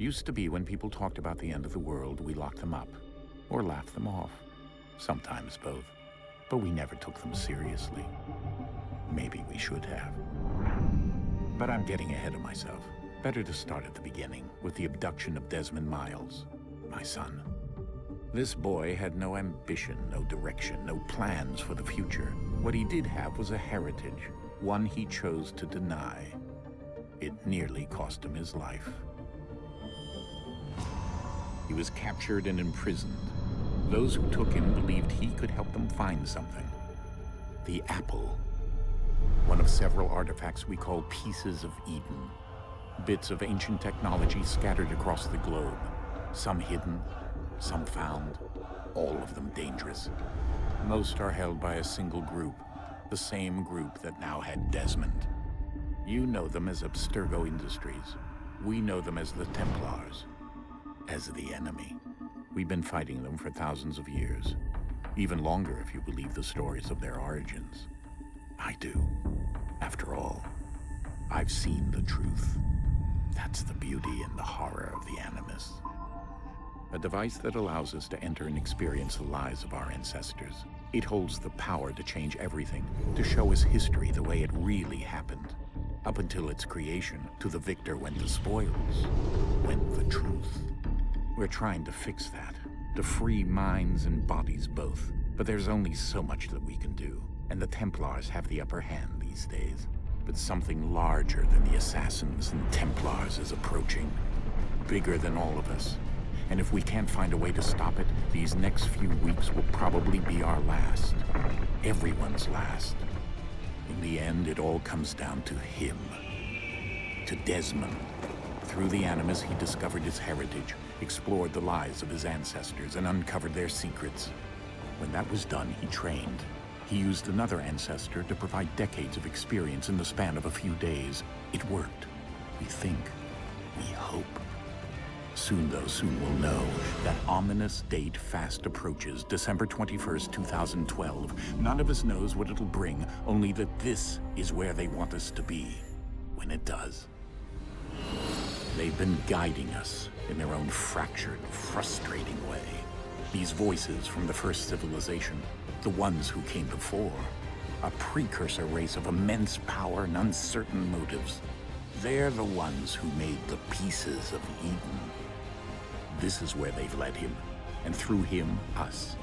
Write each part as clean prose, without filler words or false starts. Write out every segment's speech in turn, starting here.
Used to be when people talked about the end of the world, we locked them up, or laughed them off. Sometimes both. But we never took them seriously. Maybe we should have. But I'm getting ahead of myself. Better to start at the beginning, with the abduction of Desmond Miles, my son. This boy had no ambition, no direction, no plans for the future. What he did have was a heritage, one he chose to deny. It nearly cost him his life. He was captured and imprisoned. Those who took him believed he could help them find something. The apple. One of several artifacts we call pieces of Eden. Bits of ancient technology scattered across the globe. Some hidden, some found, all of them dangerous. Most are held by a single group, the same group that now had Desmond. You know them as Abstergo Industries. We know them as the Templars, as the enemy. We've been fighting them for thousands of years, even longer if you believe the stories of their origins. I do. After all, I've seen the truth. That's the beauty and the horror of the Animus. A device that allows us to enter and experience the lives of our ancestors. It holds the power to change everything, to show us history the way it really happened. Up until its creation, to the victor went the spoils, went the truth. We're trying to fix that, to free minds and bodies both. But there's only so much that we can do, and the Templars have the upper hand these days. But something larger than the Assassins and Templars is approaching, bigger than all of us. And if we can't find a way to stop it, these next few weeks will probably be our last. Everyone's last. In the end, it all comes down to him. To Desmond. Through the Animus, he discovered his heritage, explored the lives of his ancestors, and uncovered their secrets. When that was done, he trained. He used another ancestor to provide decades of experience in the span of a few days. It worked. We think. We hope. Soon, though, soon we'll know. That ominous date fast approaches, December 21st, 2012. None of us knows what it'll bring, only that this is where they want us to be, when it does. They've been guiding us in their own fractured, frustrating way. These voices from the first civilization, the ones who came before, a precursor race of immense power and uncertain motives. They're the ones who made the pieces of Eden. This is where they've led him, and through him, us.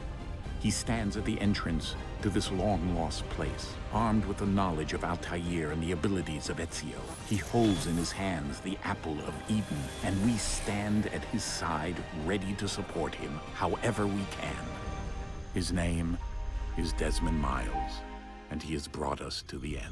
He stands at the entrance to this long-lost place, armed with the knowledge of Altair and the abilities of Ezio. He holds in his hands the apple of Eden, and we stand at his side, ready to support him however we can. His name is Desmond Miles, and he has brought us to the end.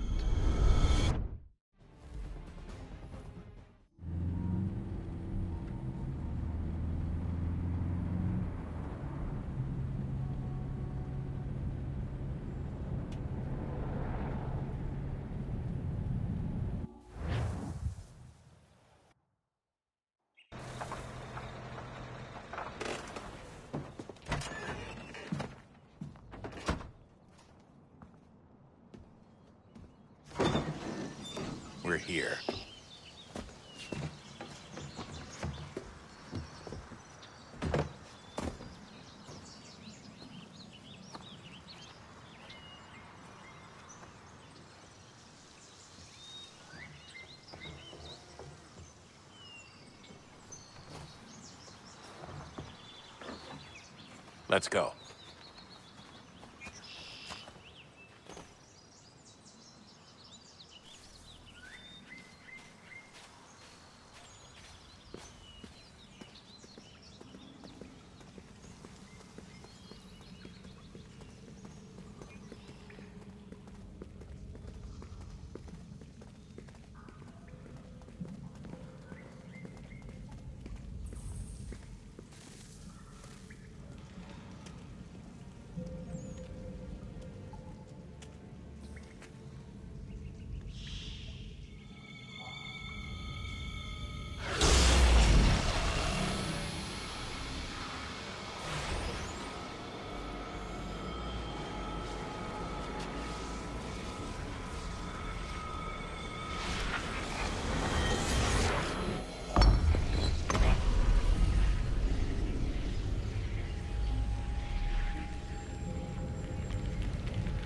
We're here. Let's go.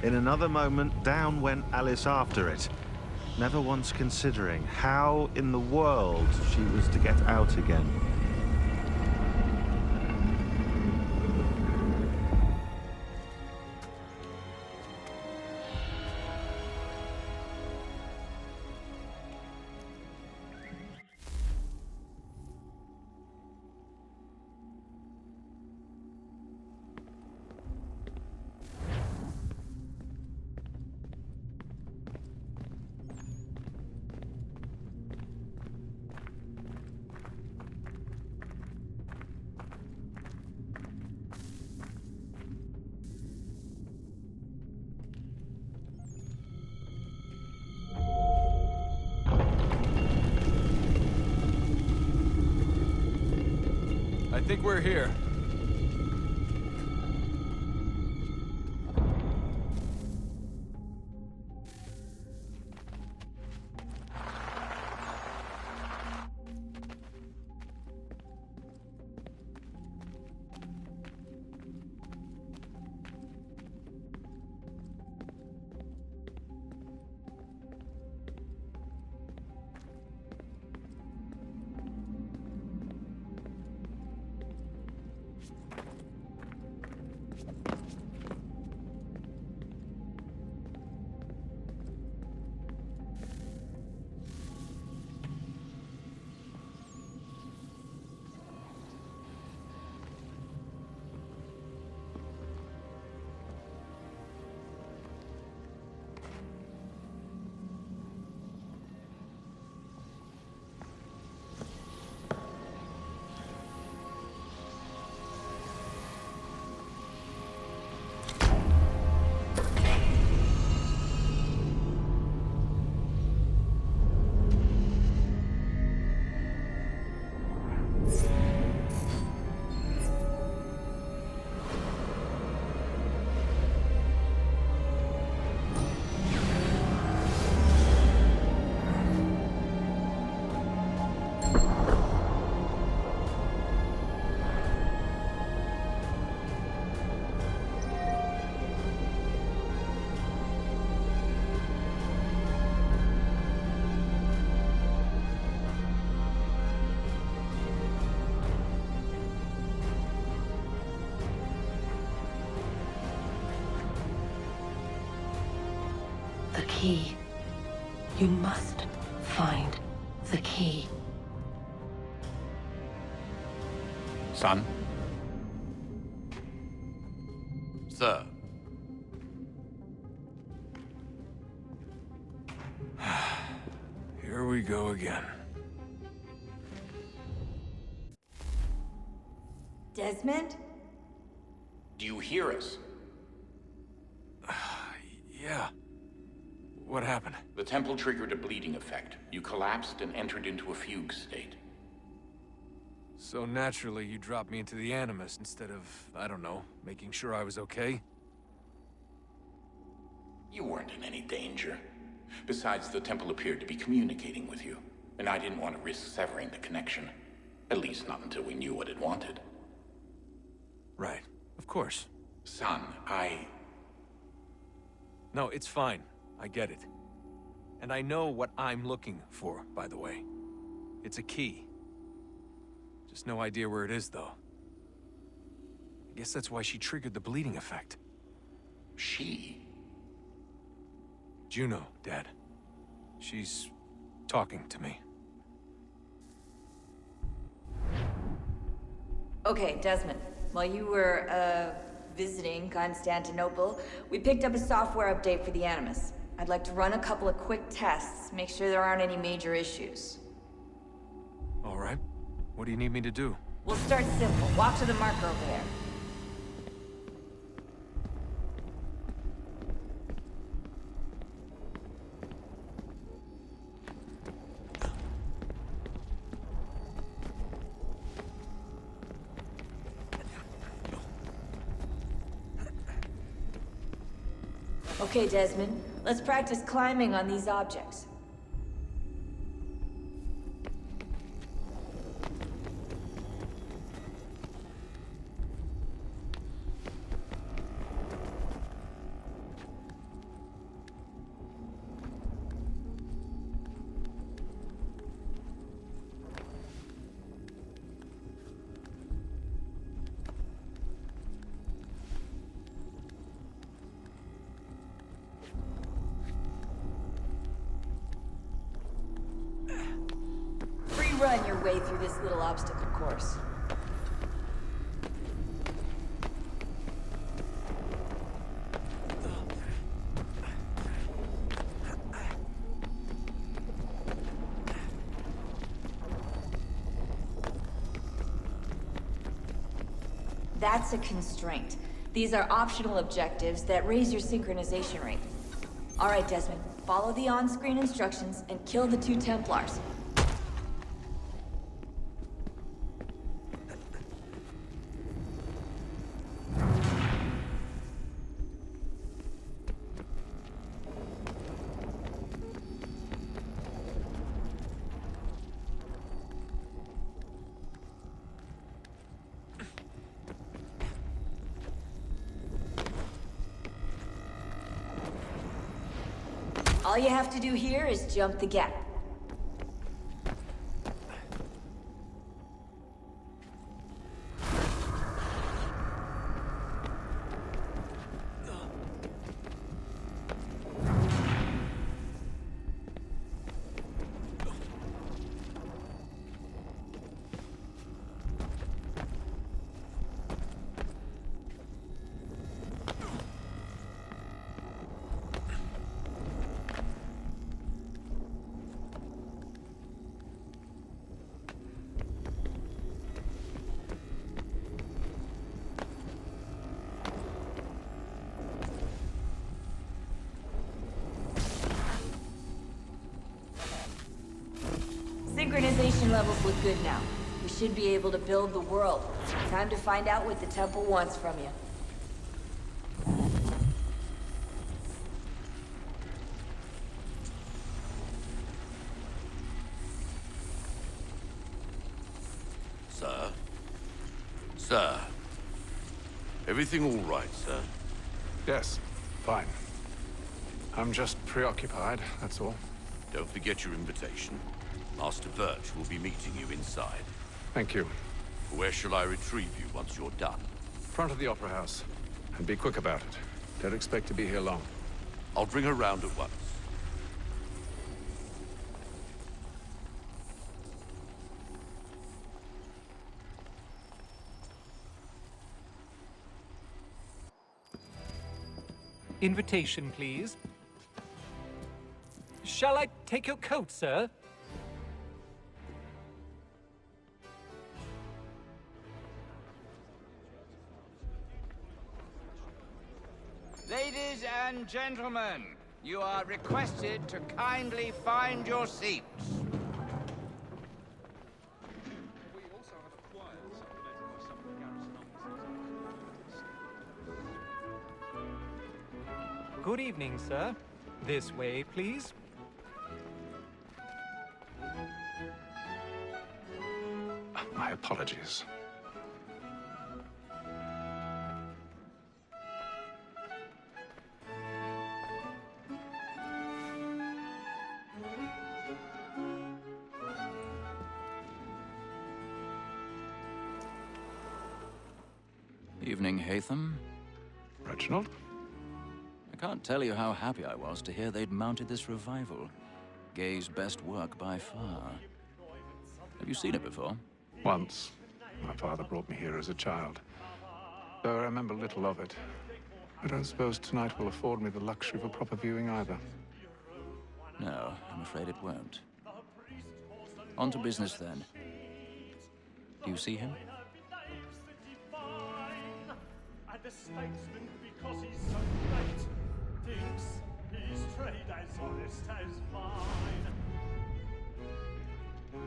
In another moment, down went Alice after it, never once considering how in the world she was to get out again. I think we're here. The key. You must find the key. Son? Sir. Here we go again. Desmond? Do you hear us? Yeah. What happened? The temple triggered a bleeding effect. You collapsed and entered into a fugue state. So naturally, you dropped me into the Animus instead of, I don't know, making sure I was okay? You weren't in any danger. Besides, the temple appeared to be communicating with you, and I didn't want to risk severing the connection. At least not until we knew what it wanted. Right. Of course. Son, No, it's fine. I get it. And I know what I'm looking for, by the way. It's a key. Just no idea where it is, though. I guess that's why she triggered the bleeding effect. She? Juno, Dad. She's talking to me. Okay, Desmond. While you were, visiting Constantinople, we picked up a software update for the Animus. I'd like to run a couple of quick tests, make sure there aren't any major issues. All right. What do you need me to do? We'll start simple. Walk to the marker over there. Okay, Desmond. Let's practice climbing on these objects. run your way through this little obstacle course. That's a constraint. These are optional objectives that raise your synchronization rate. All right, Desmond, follow the on-screen instructions and kill the 2 Templars. All you have to do here is jump the gap. Synchronization levels look good now. We should be able to build the world. Time to find out what the temple wants from you. Sir? Sir? Everything all right, sir? Yes, fine. I'm just preoccupied, that's all. Don't forget your invitation. Master Birch will be meeting you inside. Thank you. Where shall I retrieve you once you're done? Front of the Opera House. And be quick about it. Don't expect to be here long. I'll bring her round at once. Invitation, please. Shall I take your coat, sir? Ladies and gentlemen, you are requested to kindly find your seats. Good evening, sir. This way, please. My apologies. Evening, Hatham. Reginald? I can't tell you how happy I was to hear they'd mounted this revival. Gay's best work by far. Have you seen it before? Once. My father brought me here as a child. Though I remember little of it. I don't suppose tonight will afford me the luxury of a proper viewing either. No, I'm afraid it won't. On to business, then. Do you see him? And a statesman, because he's so great, thinks his trade as honest as mine.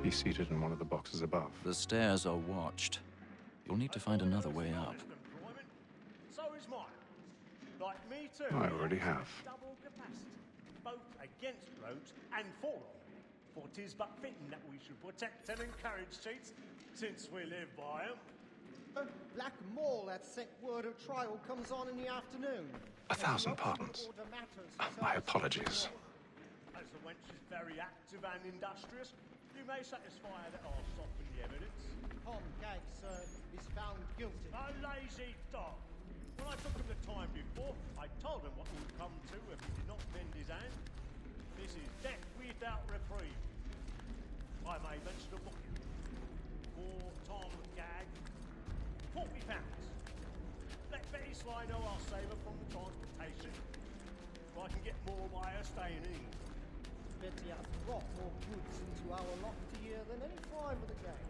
He's seated in one of the boxes above. The stairs are watched. You'll need to find another way up. So is mine. Like me too. I already have. Double capacity, both against rogues and for them. For 'tis but fitting that we should protect and encourage cheats, since we live by 'em. Black Mall at set word of trial comes on in the afternoon. 1,000 pardons. My apologies. As the wench is very active and industrious, you may satisfy her that I'll soften the evidence. Tom Gagg, sir, is found guilty. A lazy dog. When I took him the time before, I told him what would come to if he did not bend his hand. This is death without reprieve. I may mention a booking for Tom Gag. £40. Let Betty Sly know I'll save her from the transportation. So I can get more by her staying in. Betty has brought more goods into our locked year than any time of the game.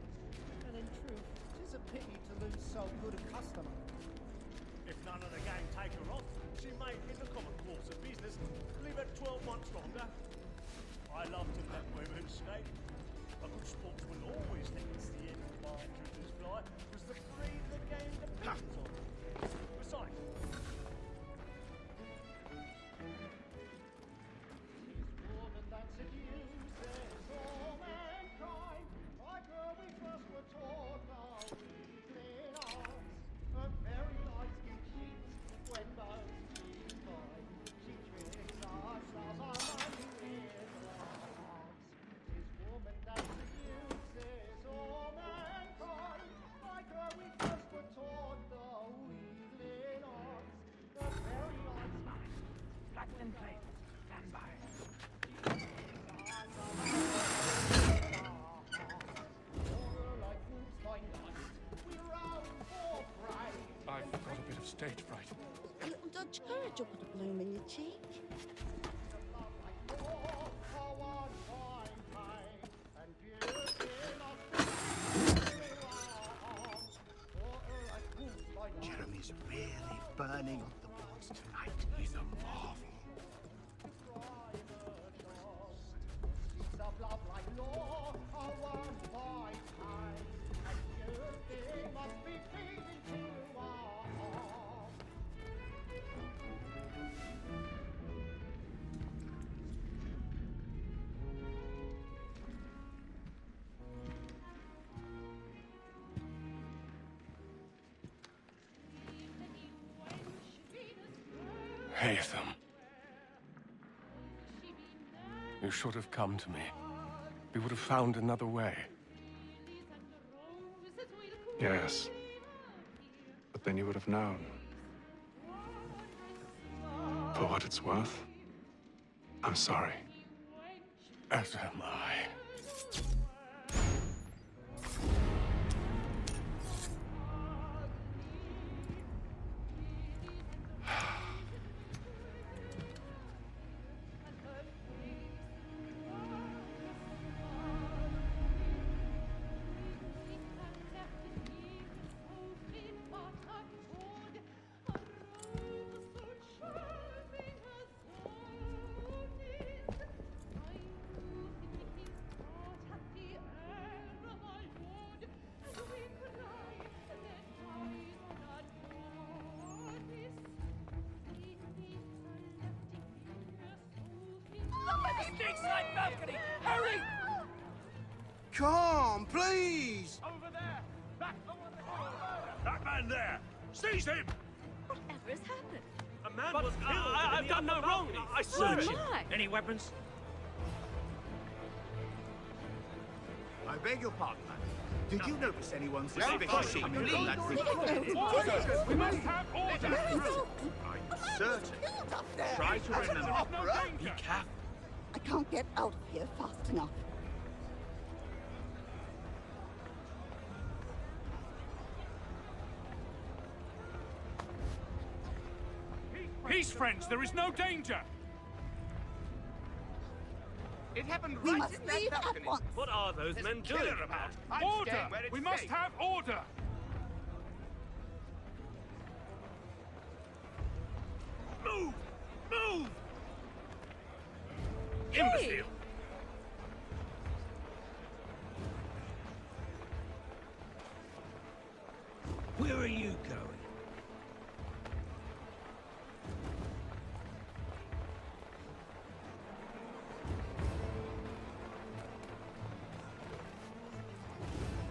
And in truth, 'tis a pity to lose so good a customer. If none of the gang take her off, she may, in the common course of business, leave her 12 months longer. I love to let women skate. A good sportsman always thinks the end of our shooter's fly was the breed the game depends on. Besides, Woman that seduces all mankind, like her we first were taught our weakling arms. Her very lies give cheat when most we find. She tricks us of our money with loves. 'Tis woman that seduces all mankind, like her we first were taught the weakling arms. Her very lies flatten in place. Stand by. I've got a bit of stage fright. A little Dutch courage will put a bloom in your cheek. Jeremy's really burning on the boards tonight. He's a marvel. Haytham. You should have come to me. We would have found another way. Yes. But then you would have known. For what it's worth, I'm sorry. As am I. Stateside balcony! Hurry! Come, please! Over there! That man there! Seize him! Whatever has happened? A man was killed. I've done no wrong. I swear Search it. him. Any weapons? I beg your pardon, madam. Did you notice anyone suspicious coming from that room? We must have order! I'm certain. Try to remember. Be careful. I can't get out of here fast enough. Peace, friends. There is no danger. It happened We right must in that leave balcony. at once. What are those men doing? I'm Order! staying where it's We must safe. have order! Move! Move! Imbecile! Where are you going?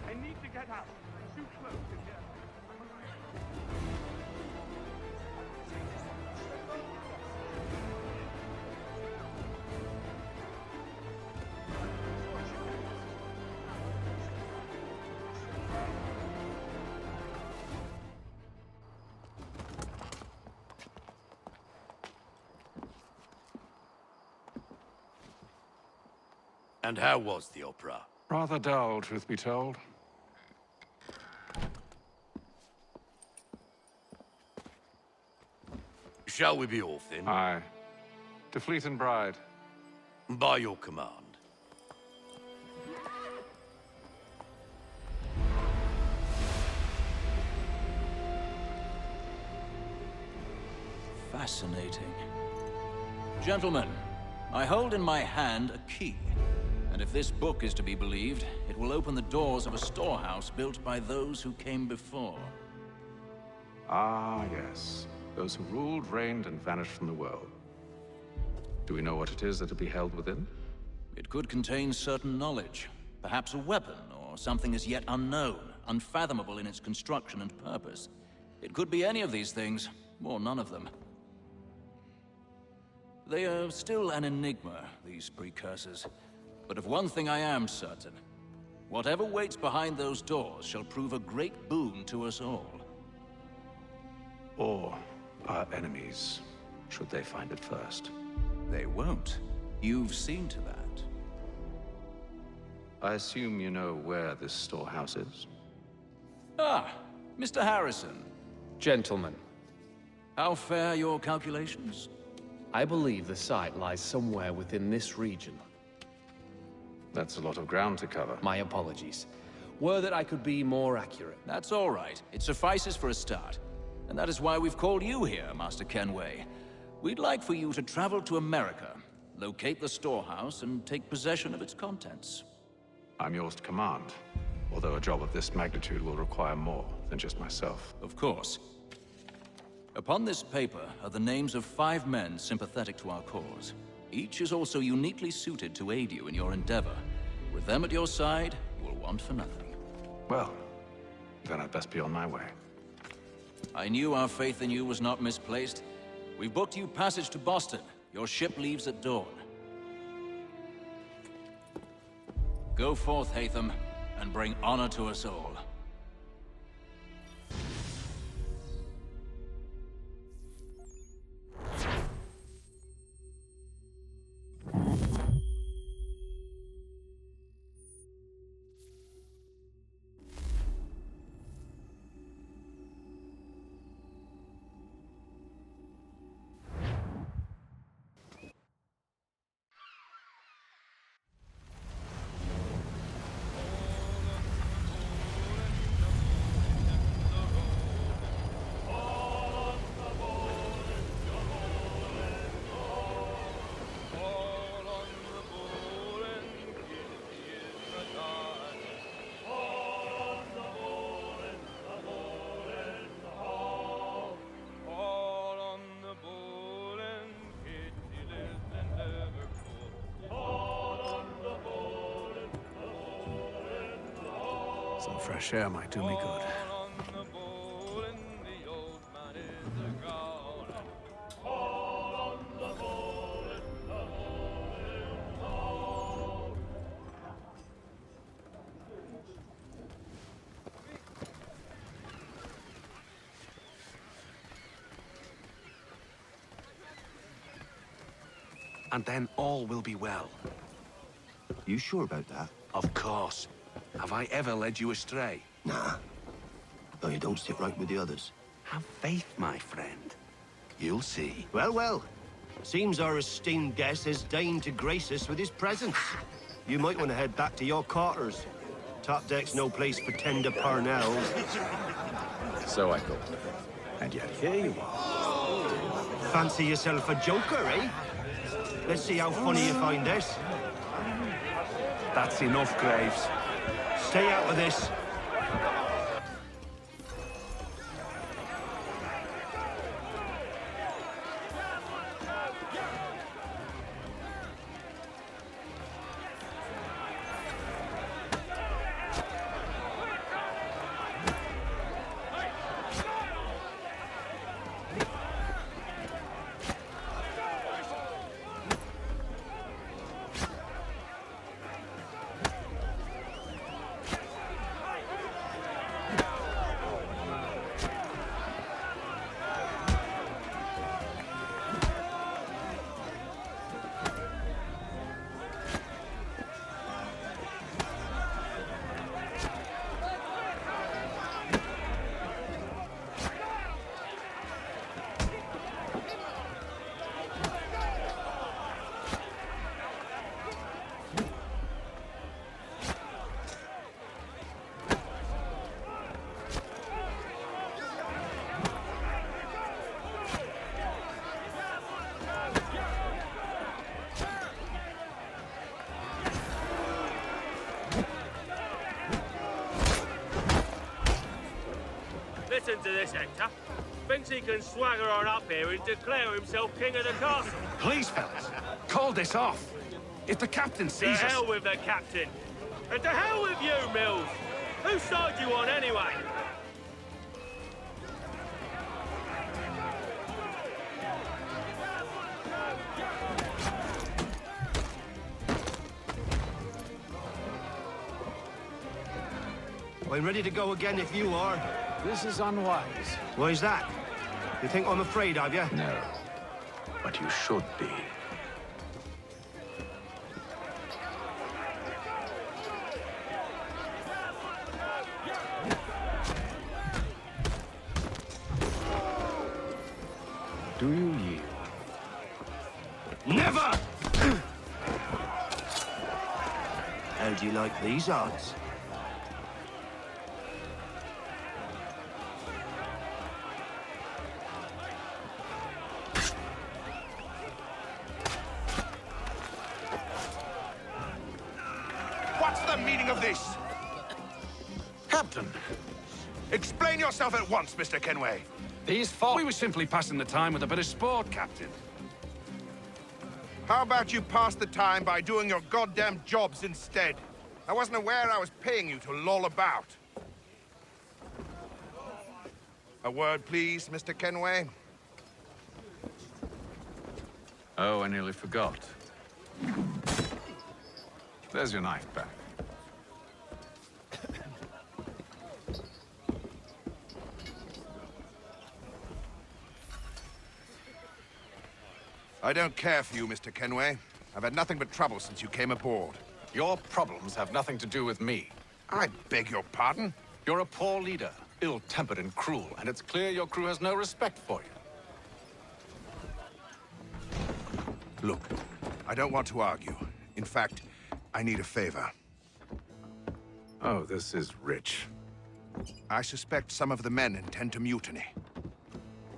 I need to get out. Too close in here. And how was the opera? Rather dull, truth be told. Shall we be off then? Aye. To Fleet and Bride. By your command. Fascinating. Gentlemen, I hold in my hand a key. And if this book is to be believed, it will open the doors of a storehouse built by those who came before. Ah, yes. Those who ruled, reigned, and vanished from the world. Do we know what it is that will be held within? It could contain certain knowledge. Perhaps a weapon, or something as yet unknown, unfathomable in its construction and purpose. It could be any of these things, or none of them. They are still an enigma, these precursors. But of one thing I am certain. Whatever waits behind those doors shall prove a great boon to us all. Or our enemies, should they find it first. They won't. You've seen to that. I assume you know where this storehouse is? Ah, Mr. Harrison. Gentlemen, How fare your calculations? I believe the site lies somewhere within this region. That's a lot of ground to cover. My apologies. Were that I could be more accurate. That's all right. It suffices for a start. And that is why we've called you here, Master Kenway. We'd like for you to travel to America, locate the storehouse, and take possession of its contents. I'm yours to command, although a job of this magnitude will require more than just myself. Of course. Upon this paper are the names of 5 men sympathetic to our cause. Each is also uniquely suited to aid you in your endeavor. With them at your side, you will want for nothing. Well, then I'd best be on my way. I knew our faith in you was not misplaced. We've booked you passage to Boston. Your ship leaves at dawn. Go forth, Hatham, and bring honor to us all. Some fresh air might do me good. And then all will be well. You sure about that? Of course. Have I ever led you astray? Nah. Though you don't sit right with the others. Have faith, my friend. You'll see. Well, well. Seems our esteemed guest has deigned to grace us with his presence. You might want to head back to your quarters. Top deck's no place for tender parnells. So I thought. And yet here you are. Fancy yourself a joker, eh? Let's see how funny you find this. That's enough, Graves. Stay out of this. to this, Hector. Thinks he can swagger on up here and declare himself king of the castle. Please, fellas, call this off. If the captain To sees us... hell with the captain. And to hell with you, Mills. Whose side you on, anyway? I'm ready to go again if you are. This is unwise. Why's that? You think I'm afraid of you? No, but you should be. Do you yield? Never! How do you like these odds? What's the meaning of this? Captain! Explain yourself at once, Mr. Kenway. These four... We were simply passing the time with a bit of sport, Captain. How about you pass the time by doing your goddamn jobs instead? I wasn't aware I was paying you to loll about. A word, please, Mr. Kenway. Oh, I nearly forgot. There's your knife back. I don't care for you, Mr. Kenway. I've had nothing but trouble since you came aboard. Your problems have nothing to do with me. I beg your pardon? You're a poor leader, ill-tempered and cruel, and it's clear your crew has no respect for you. Look, I don't want to argue. In fact, I need a favor. Oh, this is rich. I suspect some of the men intend to mutiny.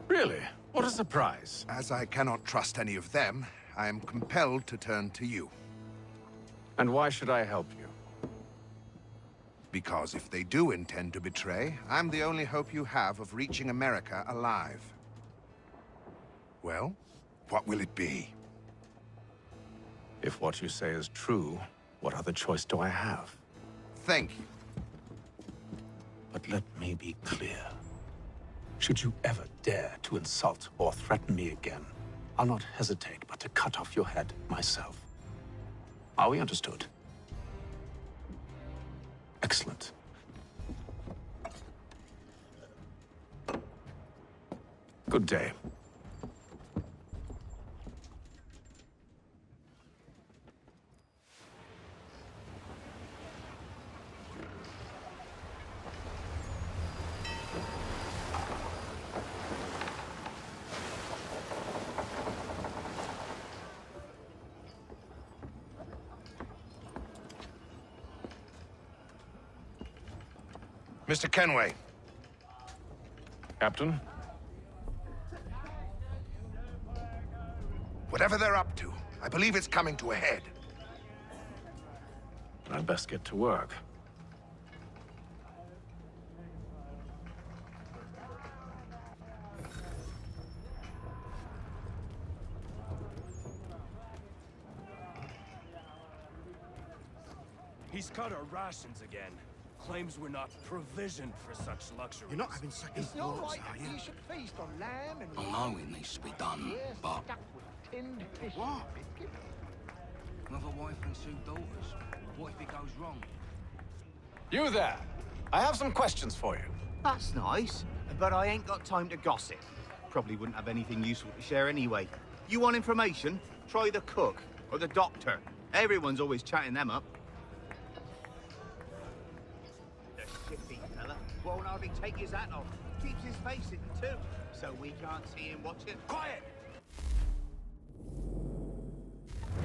Really? What a surprise. As I cannot trust any of them, I am compelled to turn to you. And why should I help you? Because if they do intend to betray, I'm the only hope you have of reaching America alive. Well, what will it be? If what you say is true, what other choice do I have? Thank you. But let me be clear. Should you ever dare to insult or threaten me again, I'll not hesitate but to cut off your head myself. Are we understood? Excellent. Good day. Mr. Kenway. Captain? Whatever they're up to, I believe it's coming to a head. I'd best get to work. He's cut our rations again. Claims we're not provisioned for such luxury. You're not having second It's not thoughts, like are you? you should feast on lamb and I know it needs to be done, but... tinned fish. What? Another wife and 2 daughters. What if it goes wrong? You there! I have some questions for you. That's nice, but I ain't got time to gossip. Probably wouldn't have anything useful to share anyway. You want information? Try the cook or the doctor. Everyone's always chatting them up. The shifty fella won't hardly take his hat off. Keeps his face hidden too, so we can't see him watching. Quiet!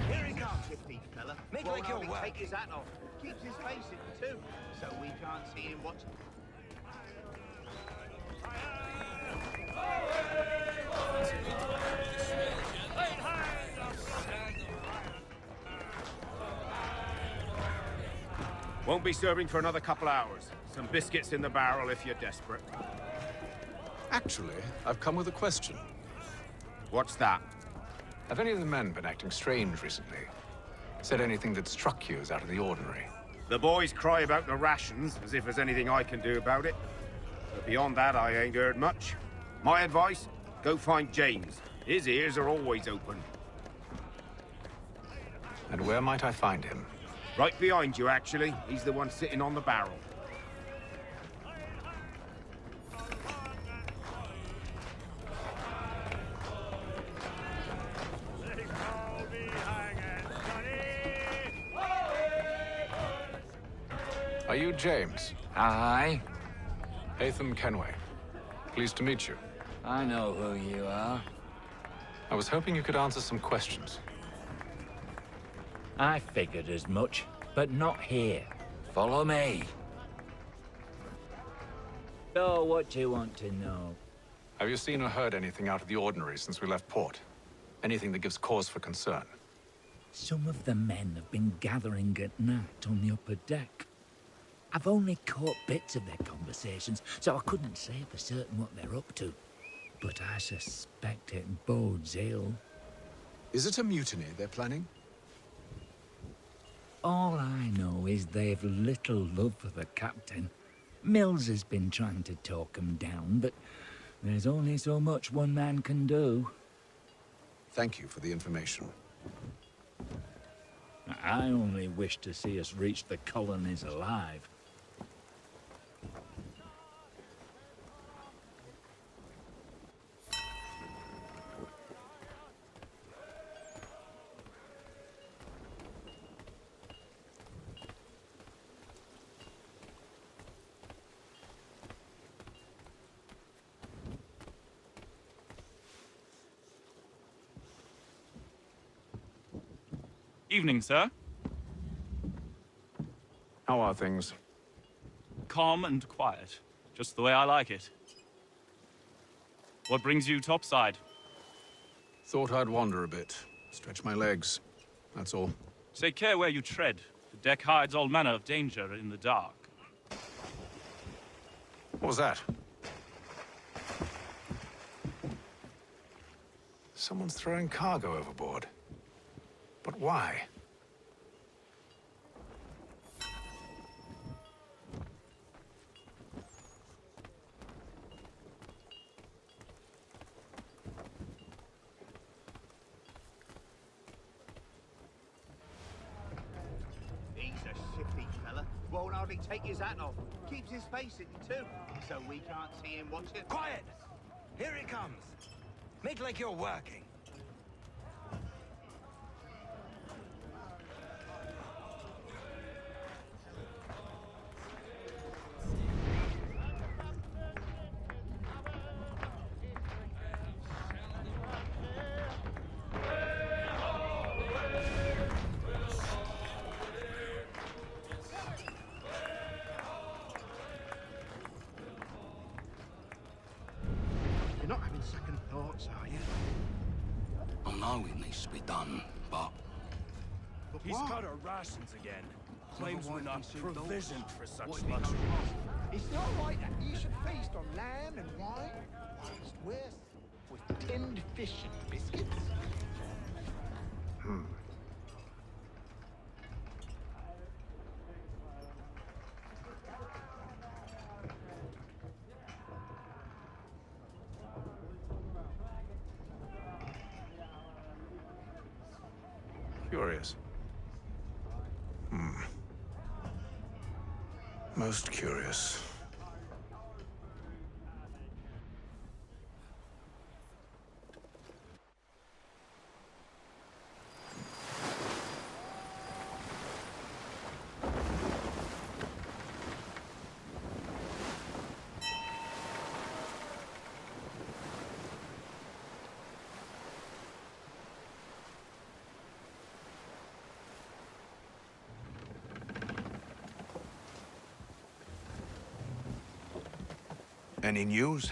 Here he comes, shifty fella. Make won't like your hardly work. take his hat off. Keeps his face hidden too, so we can't see him watching. Won't be serving for another couple hours. Some biscuits in the barrel if you're desperate. Actually, I've come with a question. What's that? Have any of the men been acting strange recently? Said anything that struck you as out of the ordinary? The boys cry about the rations, as if there's anything I can do about it. But beyond that, I ain't heard much. My advice? Go find James. His ears are always open. And where might I find him? Right behind you, actually. He's the one sitting on the barrel. Are you James? Aye. Hatham Kenway. Pleased to meet you. I know who you are. I was hoping you could answer some questions. I figured as much, but not here. Follow me. So, what do you want to know? Have you seen or heard anything out of the ordinary since we left port? Anything that gives cause for concern? Some of the men have been gathering at night on the upper deck. I've only caught bits of their conversations, so I couldn't say for certain what they're up to. But I suspect it bodes ill. Is it a mutiny they're planning? All I know is they've little love for the captain. Mills has been trying to talk him down, but there's only so much one man can do. Thank you for the information. I only wish to see us reach the colonies alive. Evening, sir. How are things? Calm and quiet. Just the way I like it. What brings you topside? Thought I'd wander a bit. Stretch my legs. That's all. Take care where you tread. The deck hides all manner of danger in the dark. What was that? Someone's throwing cargo overboard. But why? He's a shifty fella. Won't hardly take his hat off. Keeps his face hidden too, so we can't see him watching. Quiet! Here he comes. Make like you're working. You're not having second thoughts, are you? I know it needs to be done, but... He's cut our rations again. Claims we're not provisioned for such luxury. It's not right that you should feast on lamb and wine. It's worse with tinned fish and biscuits. Curious. Most curious. Any news?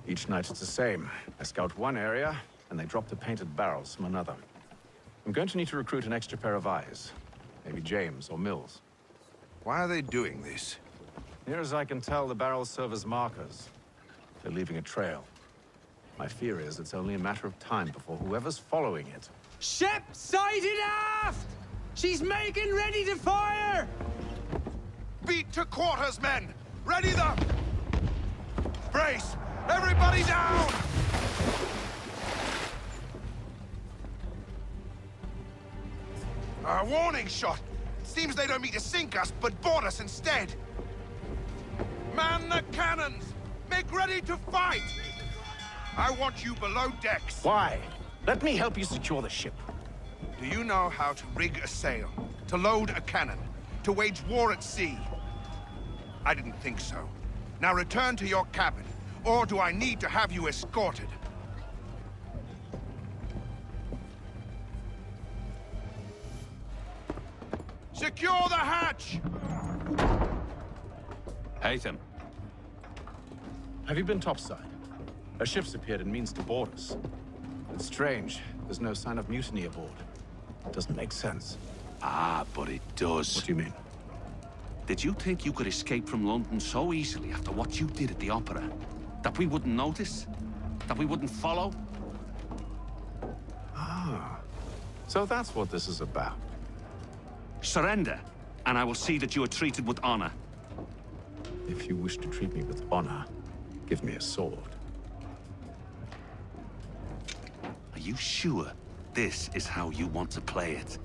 Each night it's the same. I scout one area, and they drop the painted barrels from another. I'm going to need to recruit an extra pair of eyes. Maybe James or Mills. Why are they doing this? Near as I can tell, the barrels serve as markers. They're leaving a trail. My fear is it's only a matter of time before whoever's following it... Ship sighted aft! She's making ready to fire! Beat to quarters, men! Ready the... Brace! Everybody down! A warning shot! Seems they don't mean to sink us, but board us instead! Man the cannons! Make ready to fight! I want you below decks. Why? Let me help you secure the ship. Do you know how to rig a sail? To load a cannon? To wage war at sea? I didn't think so. Now return to your cabin, or do I need to have you escorted? Secure the hatch! Haytham. Have you been topside? A ship's appeared and means to board us. It's strange. There's no sign of mutiny aboard. Doesn't make sense. Ah, but it does. What do you mean? Did you think you could escape from London so easily after what you did at the Opera? That we wouldn't notice? That we wouldn't follow? Ah. So that's what this is about. Surrender, and I will see that you are treated with honor. If you wish to treat me with honor, give me a sword. Are you sure this is how you want to play it?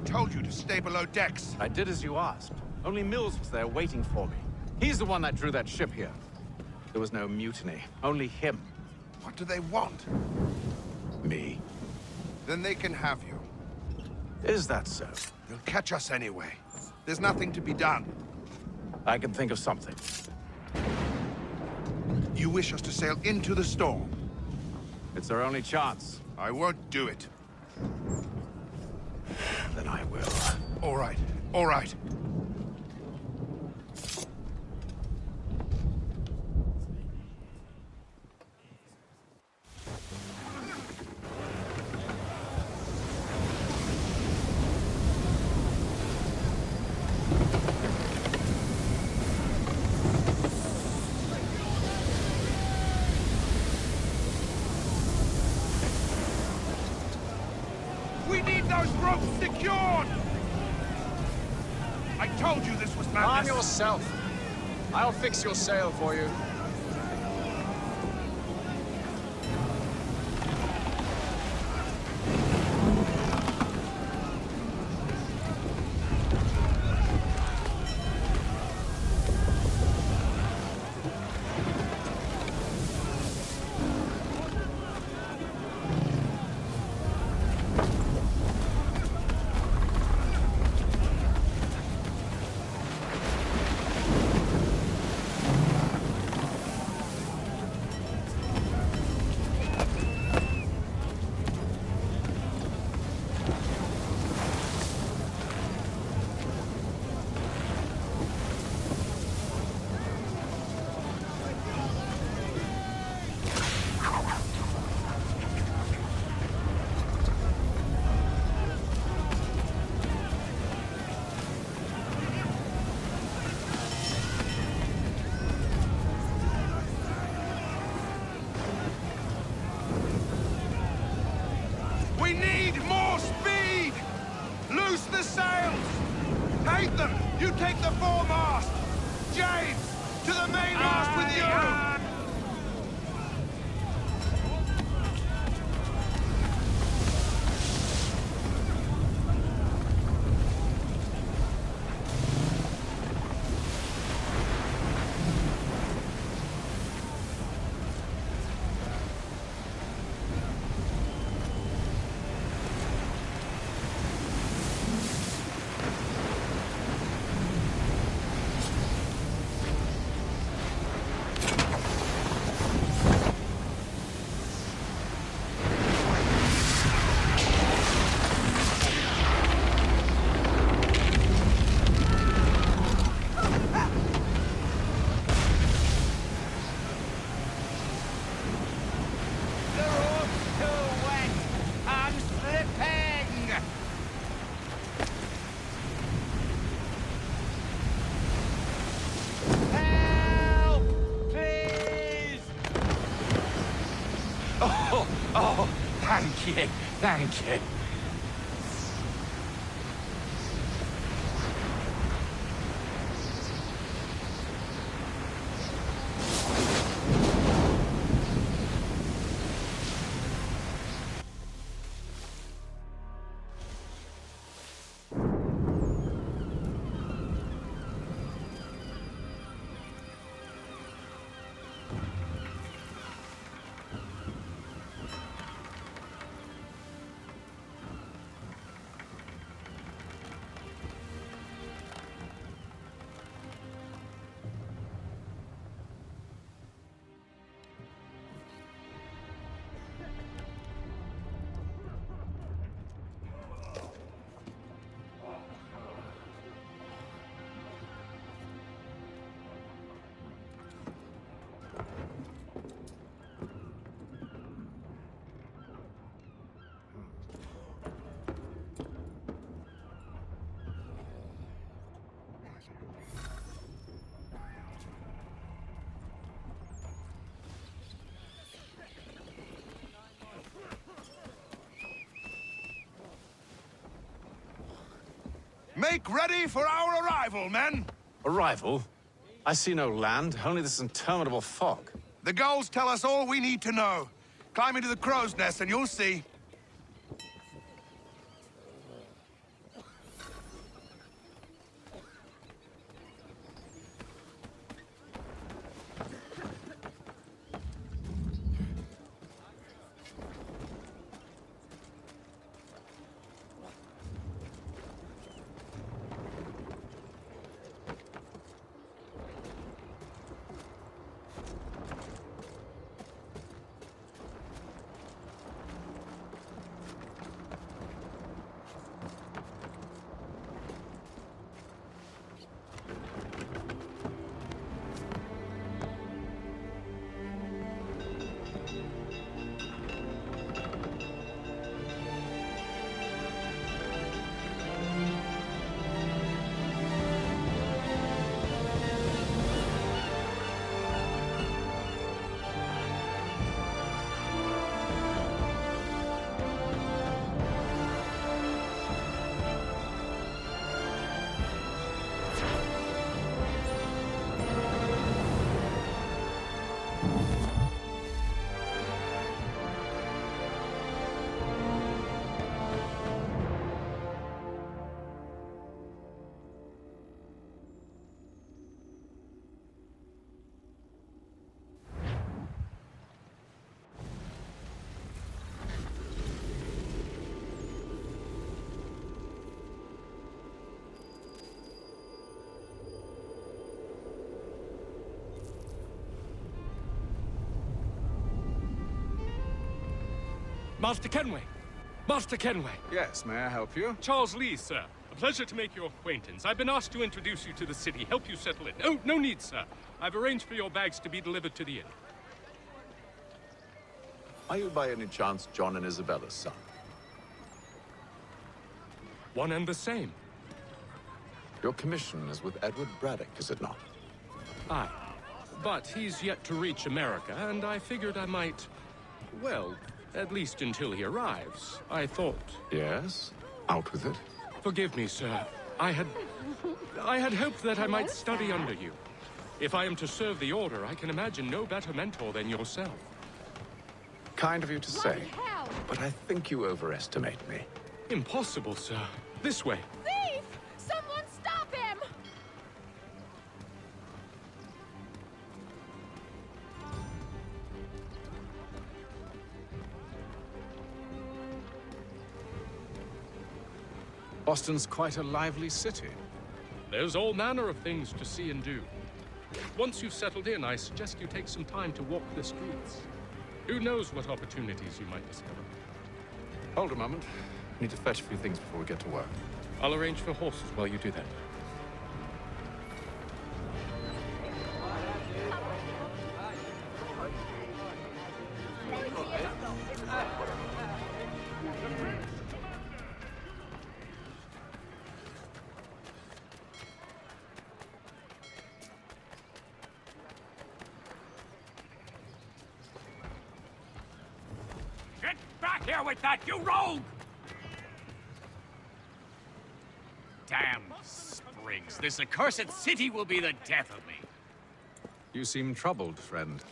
Told you to stay below decks. I did as you asked. Only Mills was there waiting for me. He's the one that drew that ship here. There was no mutiny, only him. What do they want? Me. Then they can have you. Is that so? They'll catch us anyway. There's nothing to be done. I can think of something. You wish us to sail into the storm? It's our only chance. I won't do it. Then I will. All right, all right. those ropes secured! I told you this was madness. Calm yourself. I'll fix your sail for you. We need more speed! Loose the sails! Haytham, you take the foremast! James, to the mainmast with you! Oh, thank you, thank you. Make ready for our arrival, men! Arrival? I see no land, only this interminable fog. The gulls tell us all we need to know. Climb into the crow's nest and you'll see. Master Kenway! Master Kenway! Yes, may I help you? Charles Lee, sir. A pleasure to make your acquaintance. I've been asked to introduce you to the city, help you settle in. Oh, no need, sir. I've arranged for your bags to be delivered to the inn. Are you by any chance John and Isabella's son? One and the same. Your commission is with Edward Braddock, is it not? Aye. But he's yet to reach America, and I figured I might... well, at least until he arrives, I thought. Yes? Out with it. Forgive me, sir. I had hoped that I might study under you. If I am to serve the Order, I can imagine no better mentor than yourself. Kind of you to say, but I think you overestimate me. Impossible, sir. This way. Thief! Someone stop him! Boston's quite a lively city. There's all manner of things to see and do. Once you've settled in, I suggest you take some time to walk the streets. Who knows what opportunities you might discover. Hold a moment. I need to fetch a few things before we get to work. I'll arrange for horses while you do that. Get back here with that, you rogue! Damn springs. This accursed city will be the death of me. You seem troubled, friend.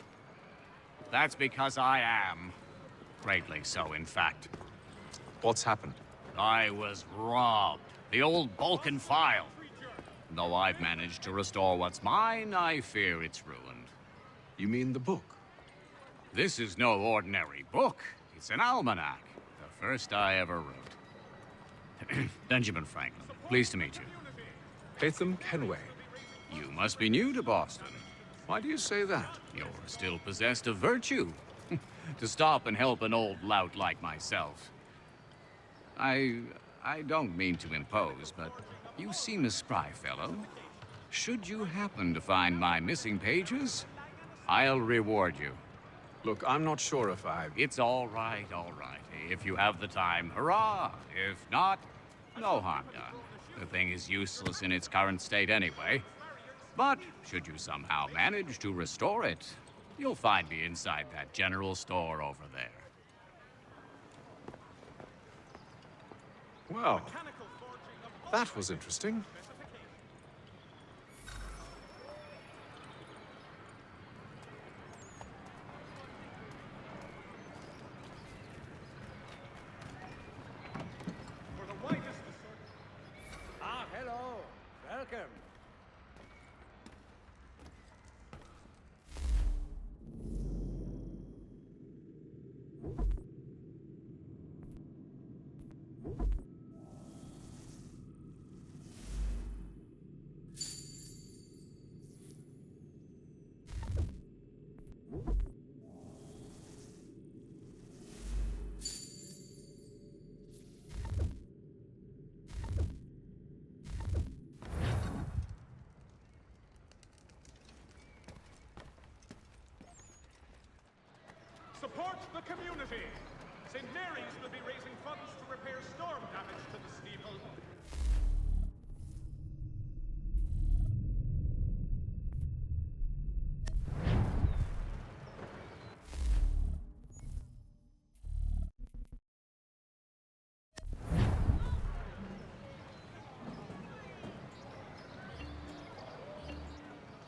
That's because I am. Greatly so, in fact. What's happened? I was robbed. The old Balkan file. Though I've managed to restore what's mine, I fear it's ruined. You mean the book? This is no ordinary book. It's an almanac. The first I ever wrote. Benjamin Franklin. Pleased to meet you. Haytham Kenway. You must be new to Boston. Why do you say that? You're still possessed of virtue. To stop and help an old lout like myself. I don't mean to impose, but you seem a spry fellow. Should you happen to find my missing pages, I'll reward you. Look, I'm not sure if I... It's all right, all right. If you have the time, hurrah! If not, no harm done. The thing is useless in its current state anyway. But should you somehow manage to restore it, you'll find me inside that general store over there. Well, that was interesting. Ah, hello. Welcome. Support the community! St. Mary's will be raising funds to repair storm damage to the steeple.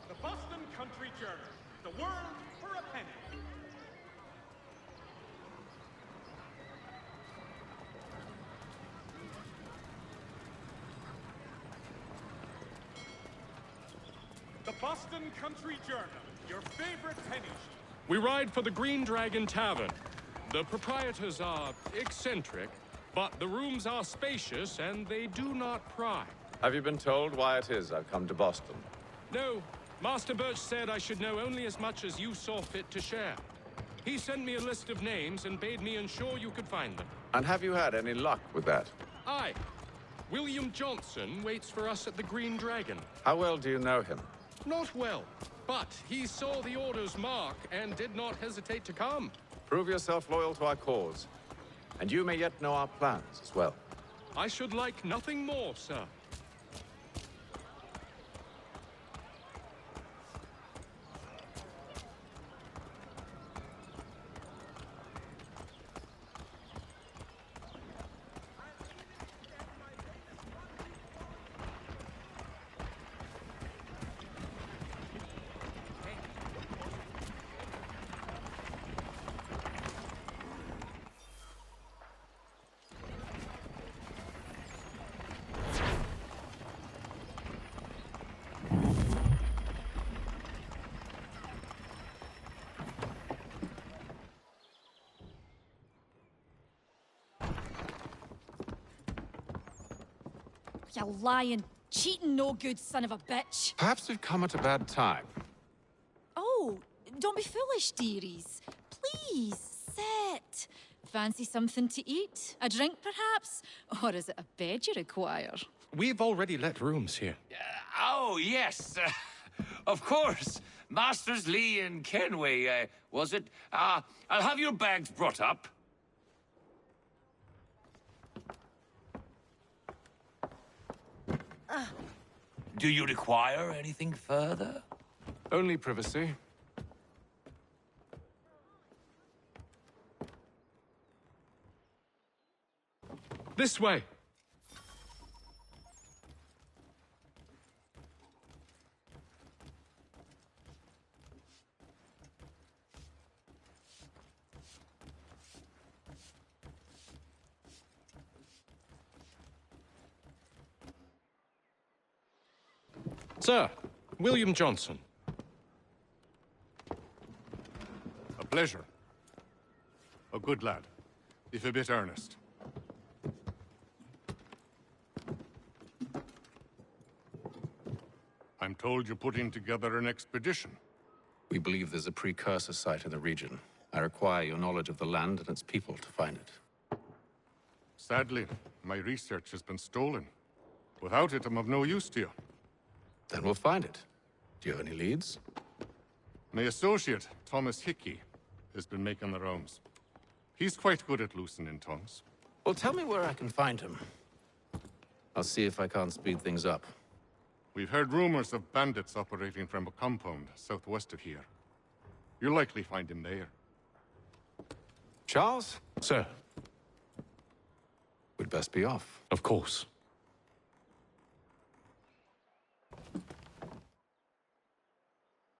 The Boston Country Journal, the world for a penny. The Boston Country Journal, your favorite penny sheet. We ride for the Green Dragon Tavern. The proprietors are eccentric, but the rooms are spacious and they do not pry. Have you been told why it is I've come to Boston? No, Master Birch said I should know only as much as you saw fit to share. He sent me a list of names and bade me ensure you could find them. And have you had any luck with that? Aye. William Johnson waits for us at the Green Dragon. How well do you know him? Not well, but he saw the order's mark and did not hesitate to come. Prove yourself loyal to our cause. And you may yet know our plans as well. I should like nothing more, sir. You lying, cheating, no good son of a bitch. Perhaps we've come at a bad time. Oh, don't be foolish, dearies. Please, sit. Fancy something to eat? A drink, perhaps? Or is it a bed you require? We've already let rooms here. Oh, yes. Of course. Masters Lee and Kenway, was it? I'll have your bags brought up. Do you require anything further? Only privacy. This way. Sir, William Johnson. A pleasure. A good lad, if a bit earnest. I'm told you're putting together an expedition. We believe there's a precursor site in the region. I require your knowledge of the land and its people to find it. Sadly, my research has been stolen. Without it, I'm of no use to you. Then we'll find it. Do you have any leads? My associate, Thomas Hickey, has been making the rounds. He's quite good at loosening tongues. Well, tell me where I can find him. I'll see if I can't speed things up. We've heard rumors of bandits operating from a compound southwest of here. You'll likely find him there. Charles? Sir. We'd best be off. Of course.